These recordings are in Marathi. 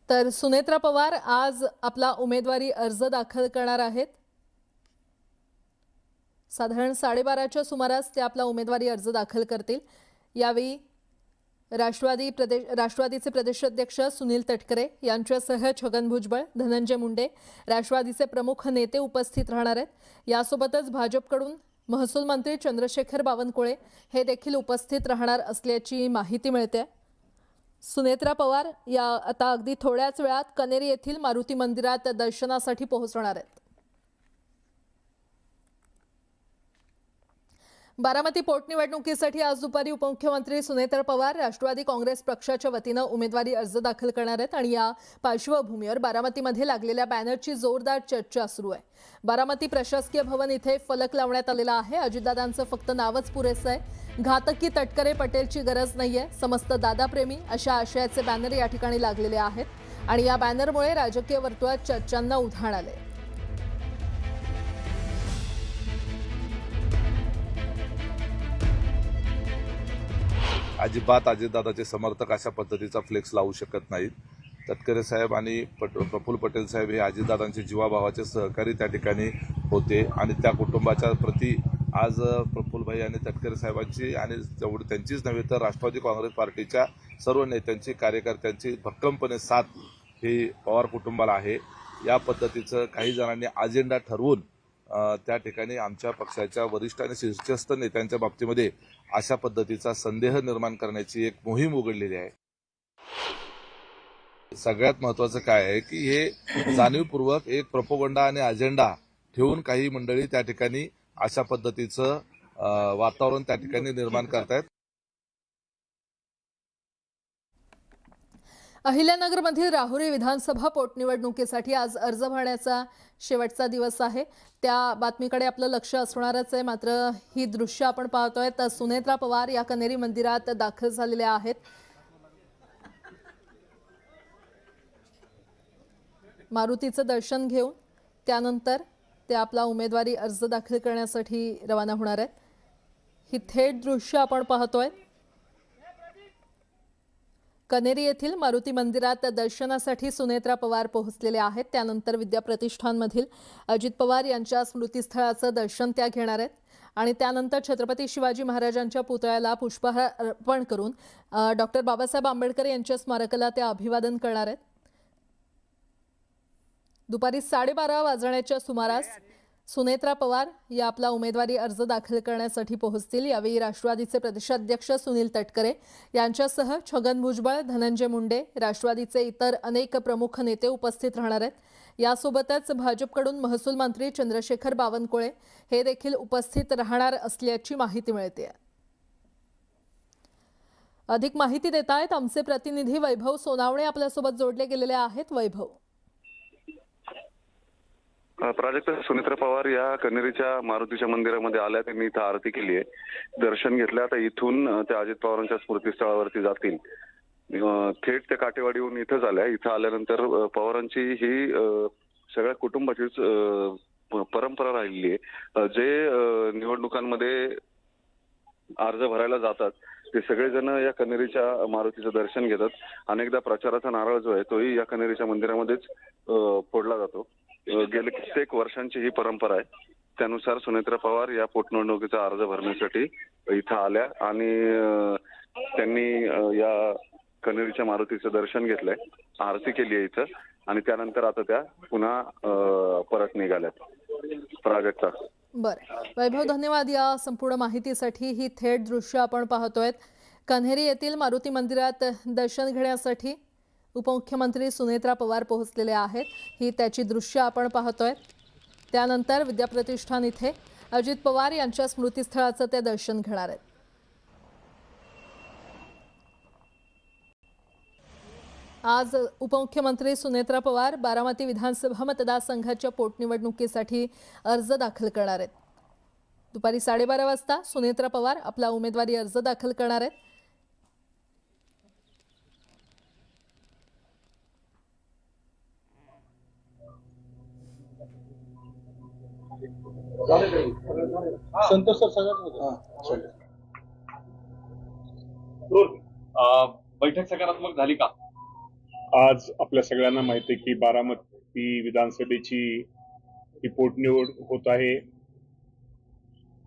तर सुनेत्रा पवार आज आपला उमेदवारी अर्ज दाखल करणार आहेत। साधारण 12:30च्या सुमारास ते आपला उमेदवारी अर्ज दाखल करतील। यावेळी राष्ट्रवादीचे प्रदेशाध्यक्ष सुनील तटकरे यांच्यासह छगन भुजबळ, धनंजय मुंडे, राष्ट्रवादीचे प्रमुख नेते उपस्थित राहणार आहेत। यासोबतच भाजपकडून महसूल मंत्री चंद्रशेखर बावनकुळे हे देखील उपस्थित राहणार असल्याची माहिती मिळते। सुनेत्रा पवार या आता अगदी थोड्याच वेळात कनेरी येथील मारुती मंदिरात दर्शनासाठी पोहोचणार आहेत। बारामती पोटनिवडणुकीसाठी आज दुपारी उपमुख्यमंत्री सुनेत्रा पवार राष्ट्रवादी काँग्रेस पक्षाच्या वतीने उमेदवारी अर्ज दाखल करणार आहेत आणि या पार्श्वभूमीवर बारामतीमध्ये लागलेल्या बॅनरची जोरदार चर्चा सुरू आहे। बारामती प्रशासकीय भवन इथे फलक लावण्यात आलेला आहे। अजितदादांचं फक्त नावच पुरेसं आहे। घातकी तटकरे पटेलची गरज नाहीये, समस्त दादाप्रेमी अशा आशयाचे बॅनर या ठिकाणी लागलेले आहेत आणि या बॅनरमुळे राजकीय वर्तुळात चर्चांना उधाण आले। अजिबात अजितदादाचे समर्थक अशा पद्धतीचा फ्लेक्स लावू शकत नाहीत। तटकरे साहेब आणि प्रफुल्ल पटेल साहेब हे अजितदादांचे जीवाभावाचे सहकारी त्या ठिकाणी होते आणि त्या कुटुंबाच्या प्रति आज प्रफुल्लभाई आणि तटकरे साहेबांची आणि त्यांचीच नव्हे तर राष्ट्रवादी काँग्रेस पार्टीच्या सर्व नेत्यांची, कार्यकर्त्यांची भक्कमपणे साथ ही पवार कुटुंबाला आहे। या पद्धतीचं काही जणांनी अजेंडा ठरवून त्या ठिकाणी आमच्या पक्षाच्या वरिष्ठ आणि शीर्षस्थ नेत्यांच्या बाबतीमध्ये अशा पद्धतीचा संदेह निर्माण करण्याची एक मोहीम उघडलेली आहे। सगळ्यात महत्त्वाचं काय आहे की हे जाणीवपूर्वक एक प्रोपोगंडा आणि अजेंडा ठेवून काही मंडळी त्या ठिकाणी अशा पद्धतीचं वातावरण त्या ठिकाणी निर्माण करतायत। अहिल्यानगरमधील राहुरी विधानसभा पोटनिवडणुकीसाठी आज अर्ज भरण्याचा शेवटचा दिवस आहे। त्या बातमीकडे आपलं लक्ष असणारच आहे। मात्र ही दृश्य आपण पाहतोय तर सुनेत्रा पवार या कनेरी मंदिरात दाखल झालेल्या आहेत। मारुतीचं दर्शन घेऊन त्यानंतर ते आपला उमेदवारी अर्ज दाखल करण्यासाठी रवाना होणार आहेत। ही थेट दृश्य आपण पाहतोय। कनेरी येथील मारुती मंदिरात दर्शनासाठी सुनेत्रा पवार पोहोचलेले आहेत। त्यानंतर विद्याप्रतिष्ठानमधील अजित पवार यांच्या स्मृतीस्थळाचं दर्शन त्या घेणार आहेत आणि त्यानंतर छत्रपती शिवाजी महाराजांच्या पुतळ्याला पुष्पहार अर्पण करून डॉक्टर बाबासाहेब आंबेडकर यांच्या स्मारकाला ते अभिवादन करणार आहेत। दुपारी 12:30 वाजण्याच्या सुमारास सुनेत्रा पवार या आपला उमेदवारी अर्ज दाखल करण्यासाठी पोहोचतील। यावेळी राष्ट्रवादीचे प्रदेशाध्यक्ष सुनील तटकरे यांच्यासह छगन भुजबळ, धनंजय मुंडे, राष्ट्रवादीचे इतर अनेक प्रमुख नेते उपस्थित राहणार आहेत। यासोबतच भाजपकडून महसूल मंत्री चंद्रशेखर बावनकुळे हे देखील उपस्थित राहणार असल्याची माहिती मिळते। अधिक माहिती देत आहेत आमचे प्रतिनिधी वैभव सोनावणे आपल्यासोबत जोडले गेलेले आहेत। वैभव, प्राजक्त सुनेत्रा पवार या कनेरीच्या मारुतीच्या मंदिरामध्ये आल्या। त्यांनी इथं आरती केली आहे, दर्शन घेतलं। आता इथून त्या अजित पवारांच्या स्मृतीस्थळावरती जातील। थेट त्या काटेवाडीहून इथंच आल्या। इथं आल्यानंतर पवारांची ही सगळ्या कुटुंबाचीच परंपरा राहिलेली आहे। जे निवडणुकांमध्ये अर्ज भरायला जातात ते सगळेजण या कनेरीच्या मारुतीचं दर्शन घेतात। अनेकदा प्रचाराचा नारळ जो आहे तोही या कनेरीच्या मंदिरामध्येच फोडला जातो। गेले कित्येक वर्षांची ही परंपरा आहे। त्यानुसार सुनेत्रा पवार या पोटनिवडणुकीचा अर्ज भरण्यासाठी इथं आल्या आणि त्यांनी या कनेरीच्या मारुतीचं दर्शन घेतलंय, आरती केली आहे इथं आणि त्यानंतर आता त्या पुन्हा परत निघाल्यात। प्राजक्ता, बरं वैभव, धन्यवाद या संपूर्ण माहितीसाठी। ही थेट दृश्य आपण पाहतोय। कन्हेरी येथील मारुती मंदिरात दर्शन घेण्यासाठी उपमुख्यमंत्री सुनेत्रा पवार पोहोचलेले आहेत। ही त्याची दृश्य आपण पाहतोय। त्यानंतर विद्याप्रतिष्ठान इथे अजित पवार यांच्या स्मृतीस्थळाचं ते दर्शन घेणार आहेत। आज उपमुख्यमंत्री सुनेत्रा पवार बारामती विधानसभा मतदारसंघाच्या पोटनिवडणुकीसाठी अर्ज दाखल करणार आहेत। दुपारी 12:30 वाजता सुनेत्रा पवार आपला उमेदवारी अर्ज दाखल करणार आहेत। संतोष सर सगळ्यात बैठक सकारात्मक झाली का? आज आपल्या सगळ्यांना माहिती आहे की बारामती विधानसभेची ही पोटनिवडणूक होत आहे.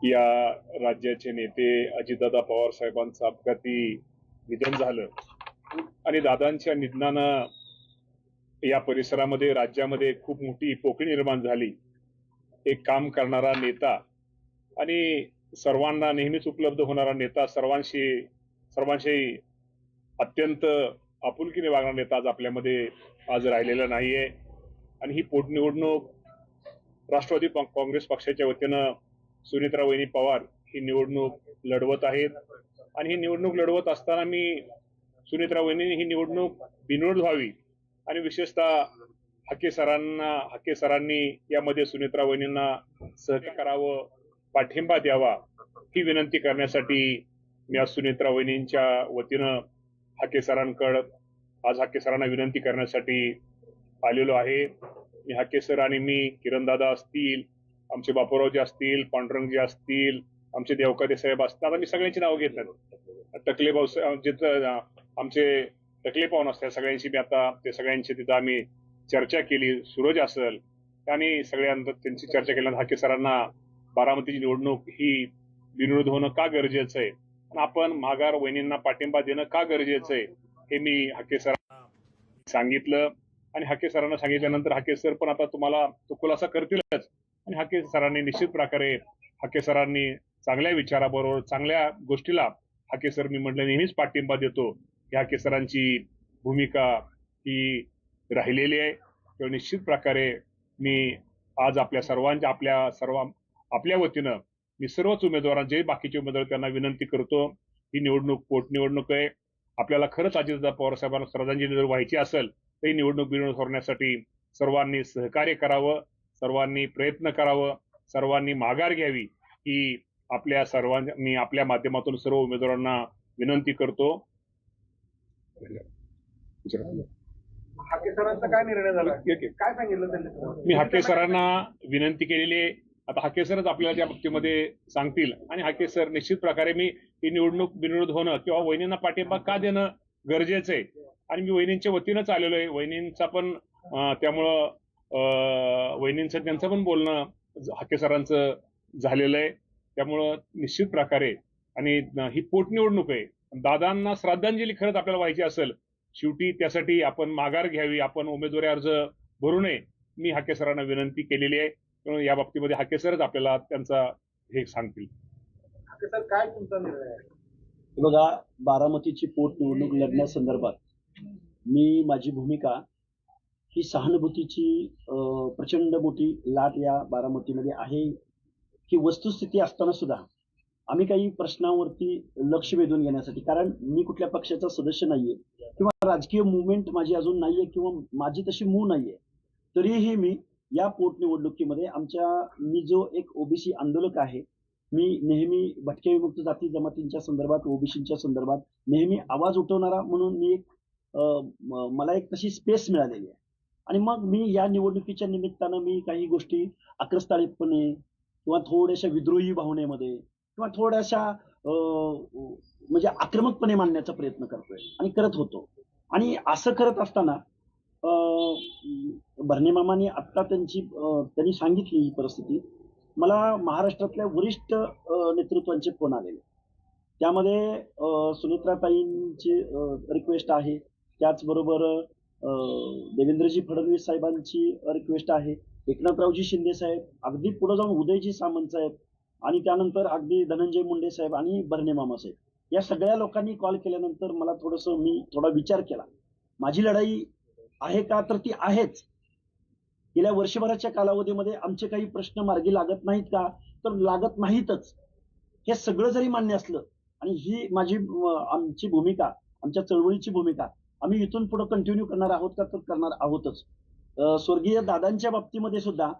या राज्याचे नेते अजितदादा पवार साहेबांचं अपघाती निधन झालं आणि दादांच्या निधनानं या परिसरामध्ये राज्यामध्ये खूप मोठी पोकळी निर्माण झाली. एक काम करणारा नेता आणि सर्वांना नेहमीच उपलब्ध होणारा नेता, सर्वांशी अत्यंत आपुलकीने वागणारा नेता आज आपल्यामध्ये आज राहिलेला नाहीये. आणि ही पोटनिवडणूक राष्ट्रवादी काँग्रेस पक्षाच्या वतीनं सुनेत्रा वहिनी पवार ही निवडणूक लढवत आहेत. आणि ही निवडणूक लढवत असताना मी सुनेत्रा वहिनी ही निवडणूक बिनविरोध व्हावी आणि विशेषतः हाके सरांनी यामध्ये सुनेत्रा वहिनींना सहकार्य करावं, पाठिंबा द्यावा ही विनंती करण्यासाठी मी आज सुनेत्रा वहिनींच्या वतीनं हाके सरांना विनंती करण्यासाठी आलेलो आहे. मी हाके सर आणि मी, किरणदादा असतील, आमचे बापूरावजी असतील, पांडुरंगजी असतील, आमचे देवकाते साहेब असतात, आता मी सगळ्यांची नावं घेत नाही. टकले भाऊ जिथं आमचे टकले पाहून असतात सगळ्यांशी मी आता ते सगळ्यांची तिथं आम्ही चर्चा केली. सूरज असेल आणि सगळ्यांना त्यांची चर्चा केल्यानंतर हाके सरांना बारामतीची निवडणूक ही बिनविरोध होणं का गरजेचं आहे आणि आपण माघार वहिनींना पाठिंबा देणं का गरजेचं आहे हे मी हाके सरांना सांगितलं. आणि हाके सरांना सांगितल्यानंतर हाके सर पण आता तुम्हाला तो खुलासा करतीलच. आणि हाके सरांनी निश्चित प्रकारे हाके सरांनी चांगल्या विचाराबरोबर चांगल्या गोष्टीला हाके सर मी म्हटलं नेहमीच पाठिंबा देतो. या हाके सरांची भूमिका ही राहिलेली आहे. तेव्हा निश्चित प्रकारे मी आज आपल्या वतीनं मी सर्वच उमेदवारांना जे बाकीचे उमेदवार त्यांना विनंती करतो. ही निवडणूक पोटनिवडणूक आहे. आपल्याला खरंच अजितदादा पवार साहेबांना श्रद्धांजली जर व्हायची असेल तर ही निवडणूक बिनविरोध होण्यासाठी सर्वांनी सहकार्य करावं, सर्वांनी प्रयत्न करावं, सर्वांनी माघार घ्यावी ही मी आपल्या माध्यमातून सर्व उमेदवारांना विनंती करतो. हाके सरांचा काय निर्णय झाला, काय सांगितलं त्यांनी? मी हाके सरांना विनंती केलेली आहे. आता हाके सरच आपल्याला त्या बाबतीमध्ये सांगतील. आणि हाके सर निश्चित प्रकारे मी ही निवडणूक बिनविरोध होणं किंवा वहिनींना पाठिंबा का देणं गरजेचं आहे. आणि मी वहिनींच्या वतीनंच आलेलो आहे. वहिनींचा पण त्यामुळं वहिनींचं त्यांचं पण बोलणं हाके सरांचं झालेलं आहे. त्यामुळं निश्चित प्रकारे आणि ही पोटनिवडणूक आहे. दादांना श्रद्धांजली खरंच आपल्याला व्हायची असेल शेवटी त्यासाठी आपण माघार घ्यावी, आपण उमेदवारी अर्ज भरू नये मी हाके सरांना विनंती केलेली आहे. म्हणून या बाबतीमध्ये हाके सरच आपल्याला त्यांचा हे सांगतील. हाके सर काय तुमचा निर्णय आहे? बघा, बारामतीची पोटनिवडणूक लढण्यासंदर्भात माझी भूमिका ही सहानुभूतीची प्रचंड मोठी लाट या बारामतीमध्ये आहे. ही वस्तुस्थिती असताना सुद्धा आम्ही काही प्रश्नावरती लक्ष वेधून घेण्यासाठी, कारण मी कुठल्या पक्षाचा सदस्य नाहीये किंवा राजकीय मुवमेंट माझी अजून नाहीये किंवा माझी तशी मूळ नाहीये, तरीही मी या पोटनिवडणुकीमध्ये मी जो एक ओबीसी आंदोलक आहे, मी नेहमी भटक्या विमुक्त जाती जमातींच्या संदर्भात, ओबीसीच्या संदर्भात नेहमी आवाज उठवणारा म्हणून मला एक तशी स्पेस मिळालेली आहे. आणि मग मी या निवडणुकीच्या निमित्तानं मी काही गोष्टी आक्रस्ताळीपणे किंवा थोड्याशा विद्रोही भावनेमध्ये किंवा थोड्याशा म्हणजे आक्रमकपणे मांडण्याचा प्रयत्न करतोय आणि करत होतो. आणि असं करत असताना भरणे मामांनी आता त्यांनी सांगितली ही परिस्थिती. मला महाराष्ट्रातल्या वरिष्ठ नेतृत्वांचे फोन आलेले, त्यामध्ये सुनेत्राताईंची रिक्वेस्ट आहे, त्याचबरोबर देवेंद्रजी फडणवीस साहेबांची रिक्वेस्ट आहे, एकनाथरावजी शिंदे साहेब, अगदी पुढे जाऊन उदयजी सामंत साहेब आणि त्यानंतर अगदी धनंजय मुंडे साहेब आणि भरणे मामा साहेब, या सगळ्या लोकांनी कॉल केल्यानंतर मला मी थोडा विचार केला. माझी लढाई आहे का, तर ती आहेच. गेल्या वर्षभराच्या कालावधीमध्ये आमचे काही प्रश्न मार्गी लागत नाहीत का, तर लागत नाहीतच. हे सगळं जरी मान्य असलं आणि ही आमची भूमिका, आमच्या चळवळीची भूमिका आम्ही इथून पुढे कंटिन्यू करणार आहोत का, तर करणार आहोतच. स्वर्गीय दादांच्या बाबतीमध्ये सुद्धा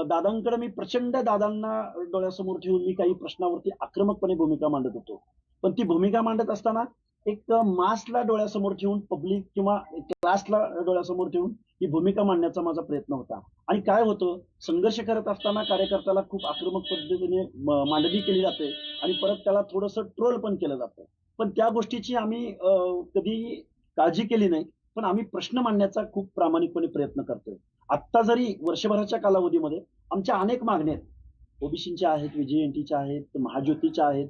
दादांकडे मी प्रचंड दादांना डोळ्यासमोर ठेवून मी काही प्रश्नावरती आक्रमकपणे भूमिका मांडत होतो. पण ती भूमिका मांडत असताना एक मासला डोळ्यासमोर ठेवून, पब्लिक किंवा क्लासला डोळ्यासमोर ठेवून ही भूमिका मांडण्याचा माझा प्रयत्न होता. आणि काय होतं, संघर्ष करत असताना कार्यकर्त्याला खूप आक्रमक पद्धतीने मांडणी केली जाते आणि परत त्याला थोडंसं ट्रोल पण केलं जातं. पण त्या गोष्टीची आम्ही कधी काळजी केली नाही. पण आम्ही प्रश्न मांडण्याचा खूप प्रामाणिकपणे प्रयत्न करतोय. आत्ता जरी वर्षभराच्या कालावधीमध्ये आमच्या अनेक मागण्या आहेत, ओबीसीच्या आहेत, व्हीजीएनटीच्या आहेत, महाज्योतीच्या आहेत.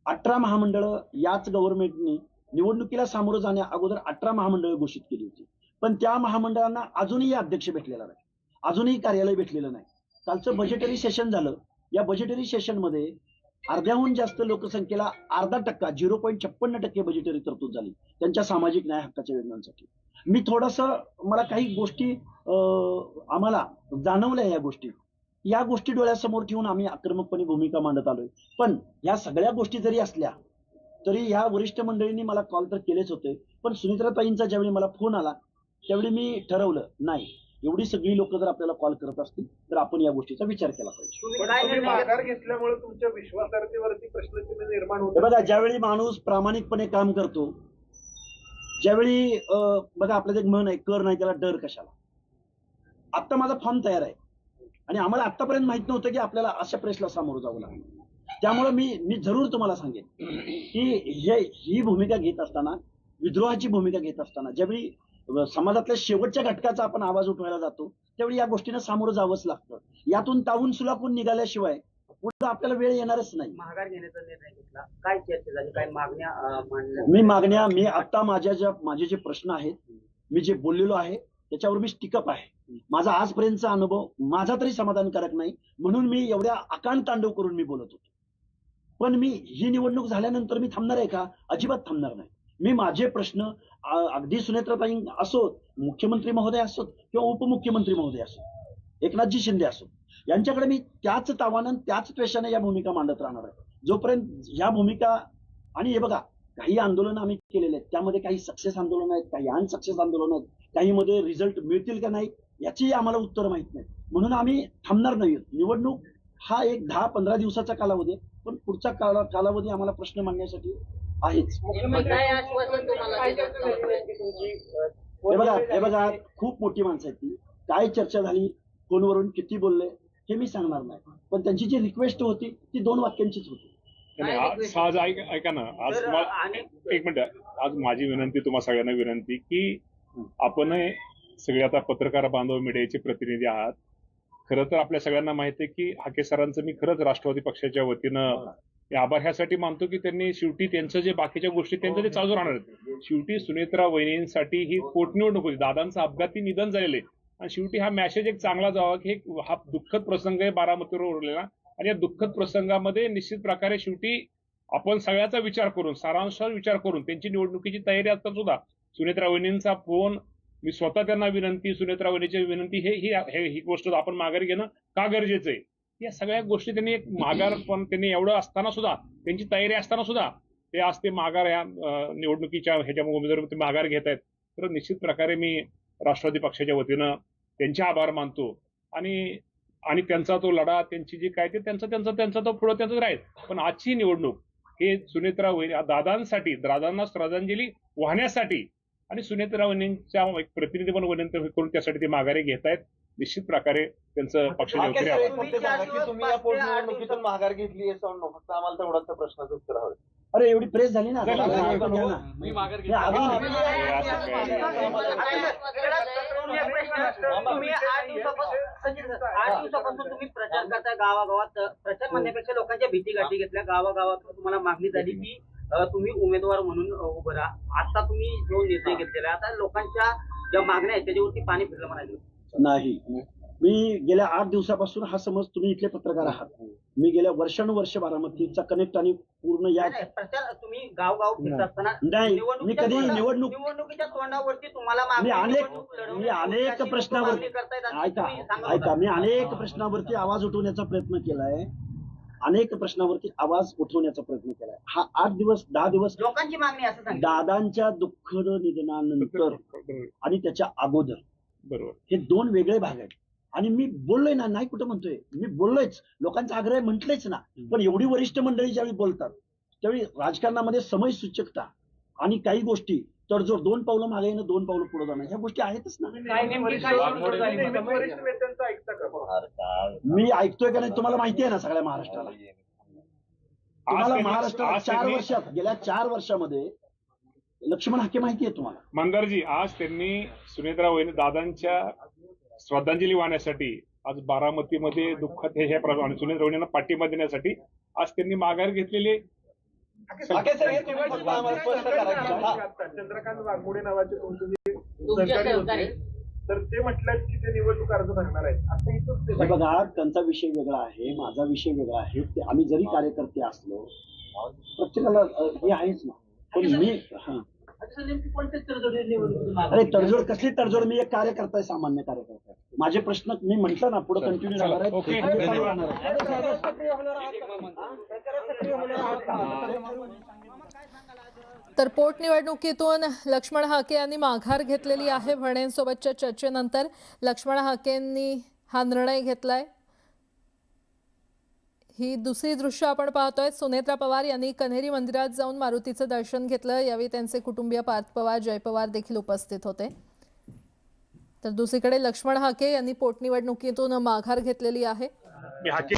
18 महामंडळं याच गव्हर्नमेंटनी निवडणुकीला सामोरं जाण्या अगोदर 18 महामंडळं घोषित केली होती. पण त्या महामंडळांना अजूनही अध्यक्ष भेटलेला नाही, अजूनही कार्यालय भेटलेलं नाही. कालचं बजेटरी सेशन झालं. या बजेटरी सेशनमध्ये अर्ध्याहून जास्त लोकसंख्येला 0.5% 0.56% बजेटरी तरतूद झाली त्यांच्या सामाजिक न्याय हक्काच्या योजनांसाठी. मी थोडंसं मला काही गोष्टी आम्हाला जाणवल्या. या गोष्टी डोळ्यासमोर ठेवून आम्ही आक्रमकपणे भूमिका मांडत आलोय. पण या सगळ्या गोष्टी जरी असल्या तरी ह्या वरिष्ठ मंडळींनी मला कॉल तर केलेच होते. पण सुनित्राताईंचा ज्यावेळी मला फोन आला त्यावेळी मी ठरवलं, नाही, एवढी सगळी लोक जर आपल्याला कॉल करत असतील तर आपण या गोष्टीचा विचार केला पाहिजे. पण तुम्ही माघार घेतल्यामुळे तुमच्या विश्वासार्हतेवरती प्रश्नचिन्ह निर्माण होतं. बघा, ज्यावेळी माणूस प्रामाणिकपणे काम करतो, ज्यावेळी बघा आपल्याला एक म्हण आहे, कर नाही त्याला डर कशाला. आता माझा फॉर्म तयार आहे आणि आम्हाला आतापर्यंत माहित नव्हतं की आपल्याला अशा प्रेसला सामोरं जावं लागेल. त्यामुळे मी जरूर तुम्हाला सांगेन की ही भूमिका घेत असताना, विद्रोहाची भूमिका घेत असताना, ज्यावेळी समाजातल्या शेवटच्या घटकाचा आपण आवाज उठवायला जातो त्यावेळी या गोष्टीनं सामोरं जावंच लागतं. यातून तावून सुलाखून निघाल्याशिवाय पुढे आपल्याला वेळ येणारच नाही. माघार घेण्याचा निर्णय घेतला, काय चर्चा झाली, काय मागण्या मी आता माझे जे प्रश्न आहेत, मी जे बोललेलो आहे त्याच्यावर मी स्टिकअप आहे. माझा आजपर्यंतचा अनुभव माझा तरी समाधानकारक नाही, म्हणून मी एवढ्या आकांड तांडव करून मी बोलत होतो. पण मी ही निवडणूक झाल्यानंतर मी थांबणार आहे का? अजिबात थांबणार नाही. मी माझे प्रश्न अगदी सुनेत्राताई असोत, मुख्यमंत्री महोदय असोत किंवा उपमुख्यमंत्री महोदय असोत, एकनाथजी शिंदे असोत, यांच्याकडे मी त्याच तावानं त्याच त्वेषाने या भूमिका मांडत राहणार आहे. जोपर्यंत या भूमिका, आणि हे बघा, काही आंदोलनं आम्ही केलेले आहेत, त्यामध्ये काही सक्सेस आंदोलन आहेत, काही अनसक्सेस आंदोलन आहेत, काही मध्ये रिझल्ट मिळतील का नाही याची आम्हाला उत्तर माहित नाही. म्हणून आम्ही थांबणार नाही. निवडणूक हा एक 10-15 दिवसाचा कालावधी आहे, पण पुढचा कालावधी आम्हाला प्रश्न मांडण्यासाठी आहेच. हे बघा, खूप मोठी माणसं आहेत ती. काय चर्चा झाली, फोनवरून किती बोलले हे मी सांगणार नाही, पण त्यांची जी रिक्वेस्ट होती ती 2 वाक्यांचीच होती. आज ऐका ना, आज एक मिनिट, आज माझी विनंती, तुम्हा सगळ्यांना विनंती की आपण सगळे आता पत्रकार बांधव, मीडियाचे प्रतिनिधी आहात. खरं तर आपल्या सगळ्यांना माहिती आहे की हाके सरांचं मी खरंच राष्ट्रवादी पक्षाच्या वतीनं आभार ह्यासाठी मानतो की त्यांनी शेवटी त्यांचं जे बाकीच्या गोष्टी त्यांचं ते चालू राहणार आहेत. शेवटी सुनेत्रा वहिनींसाठी ही पोटनिवडणूक होती, दादांचं अपघाती निधन झालेलं आहे, आणि शेवटी हा मेसेज एक चांगला जावा की हा दुःखद प्रसंग आहे बारामतीवर उरलेला, आणि या दुःखद प्रसंगामध्ये निश्चित प्रकारे शेवटी आपण सगळ्याचा विचार करून, सारांशावर विचार करून, त्यांची निवडणुकीची तयारी असताना सुद्धा सुनेत्रा वहिनींचा फोन, मी स्वतः त्यांना विनंती, सुनेत्रा वहिनीची विनंती, ही गोष्ट आपण माघार घेणं का गरजेचं आहे. या सगळ्या गोष्टी त्यांनी एक माघार, पण त्यांनी एवढं असताना सुद्धा, त्यांची तयारी असताना सुद्धा ते आज ते माघार या निवडणुकीच्या ह्याच्या उमेदवार ते माघार घेत आहेत. तर निश्चित प्रकारे मी राष्ट्रवादी पक्षाच्या वतीनं त्यांचे आभार मानतो, आणि त्यांचा तो लढा, त्यांची जी काय ते त्यांचा तो पुढे त्यांचं राहील. पण आजची निवडणूक हे सुनेत्रा वहिनी दादांसाठी, दादांना श्रद्धांजली वाहण्यासाठी आणि सुनेत्रा वहिनींच्या एक प्रतिनिधी म्हणून विनंती करून त्यासाठी ते माघारी घेत आहेत. निश्चित प्रकारे त्यांचं पक्षाच्या वतीने आभार. तुम्ही या पोटनिवडणुकीतून माघार घेतली असं फक्त आम्हाला तेवढाच प्रश्नाचं उत्तर हवं. अरे एवढी प्रेस झाली ना, मी माघार घेतली. तुम्ही 8 दिवसापासून तुम्ही प्रचार करताय, गावागावात प्रचार म्हणण्यापेक्षा लोकांच्या भीती गाठी घेतल्या, गावागावात तुम्हाला मागणी झाली की तुम्ही उमेदवार म्हणून उभं राहा. आता तुम्ही जो निर्णय घेतलेला, आता लोकांच्या ज्या मागण्या आहेत त्याच्यावरती पाणी फिरलं म्हणायचं नाही. मी गेल्या 8 दिवसापासून, हा समज तुम्ही इथले पत्रकार आहात, मी गेल्या वर्षानुवर्ष बारामतीचा कनेक्ट आणि पूर्ण या प्रचार तुम्ही गावगाव फिरत असताना नाही, मी कधी निवडणुकीच्या तोंडावरती तुम्हाला मी अनेक प्रश्नावरती ऐका, मी अनेक प्रश्नावरती आवाज उठवण्याचा प्रयत्न केलाय, अनेक प्रश्नावरती आवाज उठवण्याचा प्रयत्न केलाय. हा 8 दिवस 10 दिवस लोकांची मागणी असं सांगितलं, दादांच्या दुःखद निधनानंतर आणि त्याच्या अगोदर, बरोबर, हे 2 वेगळे भाग आहेत. आणि मी बोललोय ना, नाही कुठं म्हणतोय, मी बोललोयच, लोकांचा आग्रह म्हटलेच ना. पण एवढी वरिष्ठ मंडळी ज्यावेळी बोलतात त्यावेळी राजकारणामध्ये समय सूचकता आणि काही गोष्टी, तर जो 2 पावलं मागे येणं 2 पावलं पुढे जाणं, ह्या गोष्टी आहेतच ना. वरिष्ठ नेत्यांचं ऐकता का? मी ऐकतोय का नाही तुम्हाला माहिती आहे ना सगळ्या महाराष्ट्राला. तुम्हाला महाराष्ट्रात 4 वर्षात, गेल्या 4 वर्षामध्ये लक्ष्मण हाके माहिती आहे तुम्हाला? मंदारजी, आज त्यांनी सुनेत्रा वहिनी दादांच्या श्रद्धांजली वाहण्यासाठी आज बारामतीमध्ये दुःखात ह्या प्रमाणे सुनेत्रा वहिनींना पाठिंबा देण्यासाठी आज त्यांनी माघार घेतलेली आहे. हाके सर, हे तुम्ही फक्त आम्हाला स्पष्ट करा की हा. चंद्रकांत वाघमोडे नावाचे तुमचे जे सहकारी होते तर ते म्हटलं की ते निवडणूक अर्ज भरणार आहेत. आता इथं ते हे बघा, त्यांचा विषय वेगळा आहे, माझा विषय वेगळा आहे. ते आम्ही जरी कार्यकर्ते असलो प्रत्येकाला हे आहेच ना. पण मी नेमकी कोणत्या तडजोडी निवडणूक मागे? अरे तडजोड कसली तडजोड? मी एक कार्यकर्ता आहे, सामान्य कार्यकर्ता आहे. माझे प्रश्न मी म्हंटल ना पुढे कंटिन्यू राहणार आहेत. ओके, आणि चालू धन्यवाद. राहणार आहेत. सक्रिय होणार आहात का? तर पोटनिवडणुकीतून लक्ष्मण हाके यांनी माघार घेतलेली आहे. भरणेंसोबतच्या चर्चेनंतर लक्ष्मण हाकेंनी हा निर्णय घेतलाय. ही दुसरी दृश्य आपण पाहतोय. सुनेत्रा पवार यांनी कन्हेरी मंदिरात जाऊन मारुतीचं दर्शन घेतलं. यावेळी त्यांचे कुटुंबीय पार्थ पवार, जय पवार देखील उपस्थित होते. तर दुसरीकडे लक्ष्मण हाके यांनी पोटनिवडणुकीतून माघार घेतलेली आहे. मी हाके